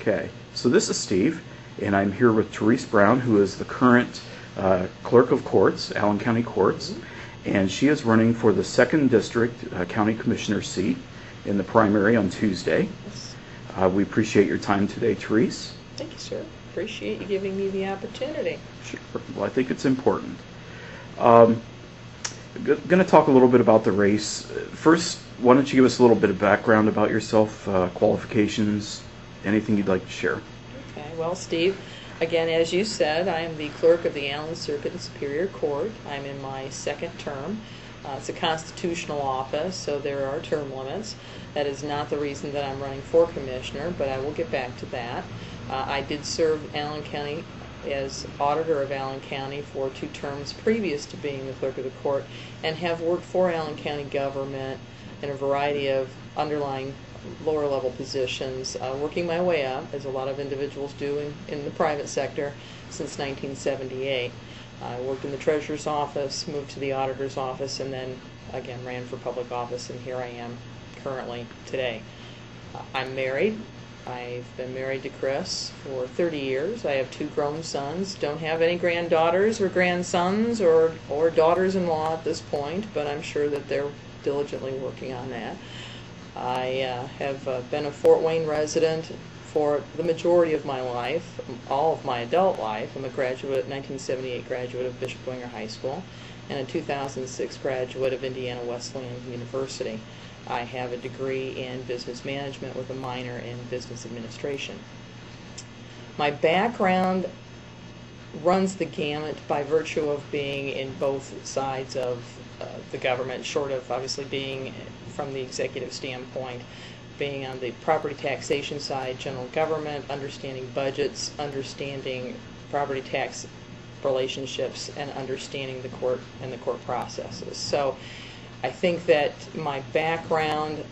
Okay, so this is Steve, and I'm here with Therese Brown, who is the current Clerk of Courts, Allen County Courts, and she is running for the 2nd District County Commissioner seat in the primary on Tuesday. We appreciate your time today, Therese. Thank you, sir. Appreciate you giving me the opportunity. Sure. Well, I think it's important. Going to talk a little bit about the race. First, why don't you give us a little bit of background about yourself, qualifications, anything you'd like to share? Okay. Well, Steve, again, as you said, I am the clerk of the Allen Circuit and Superior Court. I'm in my 2nd term. It's a constitutional office, so there are term limits. That is not the reason that I'm running for commissioner, but I will get back to that. I did serve Allen County as auditor of Allen County for 2 terms previous to being the clerk of the court, and have worked for Allen County government in a variety of underlying lower level positions, working my way up, as a lot of individuals do in the private sector, since 1978. I worked in the treasurer's office, moved to the auditor's office, and then again ran for public office, and here I am currently today. I'm married. I've been married to Chris for 30 years. I have 2 grown sons. Don't have any granddaughters or grandsons or daughters-in-law at this point, but I'm sure that they're diligently working on that. I have been a Fort Wayne resident for the majority of my life, all of my adult life. I'm a graduate, 1978 graduate of Bishop Winger High School, and a 2006 graduate of Indiana Wesleyan University. I have a degree in business management with a minor in business administration. My background runs the gamut by virtue of being in both sides of the government, short of obviously being from the executive standpoint, being on the property taxation side, general government, understanding budgets, understanding property tax relationships, and understanding the court and the court processes. So I think that my background,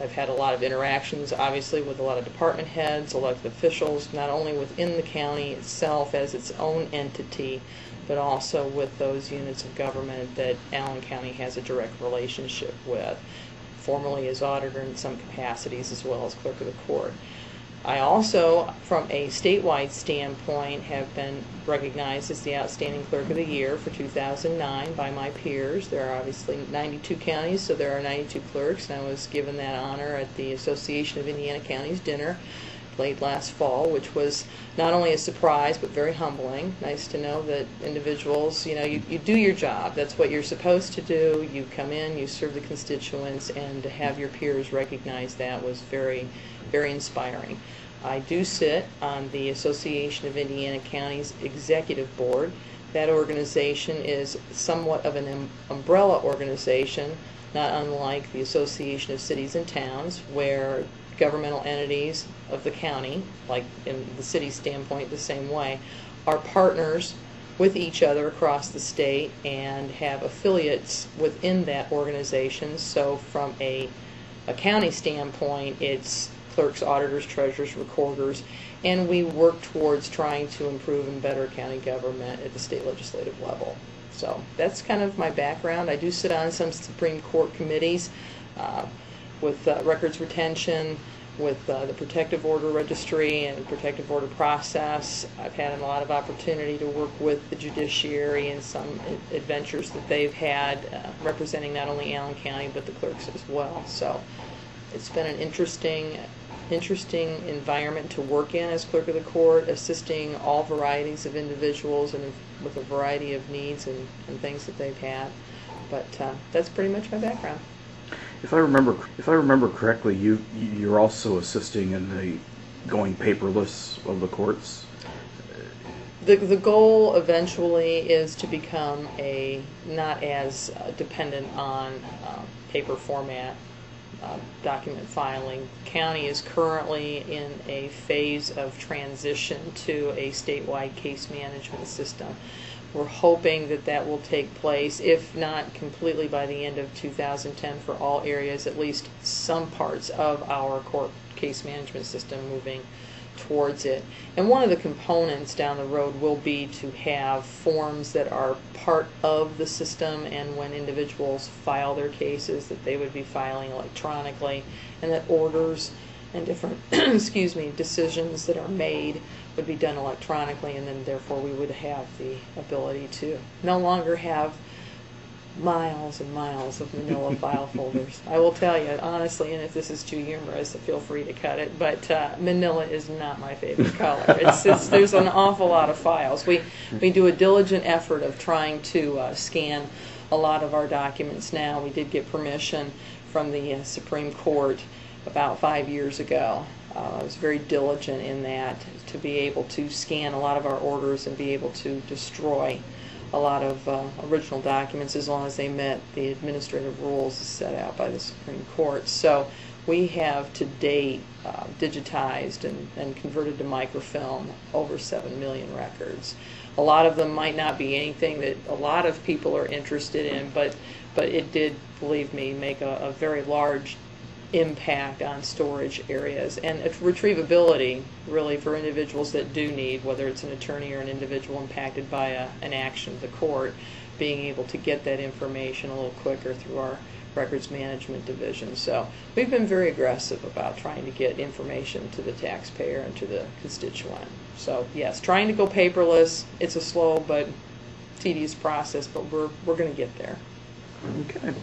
I've had a lot of interactions, obviously, with a lot of department heads, elected officials, not only within the county itself as its own entity, but also with those units of government that Allen County has a direct relationship with, formerly as auditor in some capacities as well as clerk of the court. I also, from a statewide standpoint, have been recognized as the Outstanding Clerk of the Year for 2009 by my peers. There are obviously 92 counties, so there are 92 clerks, and I was given that honor at the Association of Indiana Counties dinner late last fall, which was not only a surprise but very humbling. Nice to know that individuals, you do your job. That's what you're supposed to do. You come in, you serve the constituents, and to have your peers recognize that was very, very inspiring. I do sit on the Association of Indiana Counties Executive Board. That organization is somewhat of an umbrella organization, not unlike the Association of Cities and Towns, where governmental entities of the county, like in the city standpoint the same way, are partners with each other across the state and have affiliates within that organization. So from a county standpoint, it's clerks, auditors, treasurers, recorders, and we work towards trying to improve and better county government at the state legislative level. So that's kind of my background. I do sit on some Supreme Court committees with records retention, with the protective order registry and protective order process. I've had a lot of opportunity to work with the judiciary and some adventures that they've had representing not only Allen County but the clerks as well. So it's been an interesting environment to work in as clerk of the court, assisting all varieties of individuals and with a variety of needs and things that they've had. But that's pretty much my background. If I remember correctly, you're also assisting in the going paperless of the courts. The goal eventually is to become not as dependent on paper format document filing. The county is currently in a phase of transition to a statewide case management system. We're hoping that that will take place, if not completely by the end of 2010 for all areas, at least some parts of our court case management system moving towards it. And one of the components down the road will be to have forms that are part of the system, and when individuals file their cases that they would be filing electronically, and that orders and different excuse me, decisions that are made would be done electronically, and then therefore we would have the ability to no longer have miles and miles of manila file folders. I will tell you honestly, and if this is too humorous, feel free to cut it, but manila is not my favorite color. There's an awful lot of files. We do a diligent effort of trying to scan a lot of our documents now. We did get permission from the Supreme Court about 5 years ago. I was very diligent in that, to be able to scan a lot of our orders and be able to destroy a lot of original documents as long as they met the administrative rules set out by the Supreme Court. So we have to date digitized and converted to microfilm over 7 million records. A lot of them might not be anything that a lot of people are interested in, but it did, believe me, make a very large impact on storage areas and retrievability, really, for individuals that do need, whether it's an attorney or an individual impacted by an action of the court, being able to get that information a little quicker through our records management division. So we've been very aggressive about trying to get information to the taxpayer and to the constituent. So yes, trying to go paperless, it's a slow but tedious process, but we're going to get there. Okay.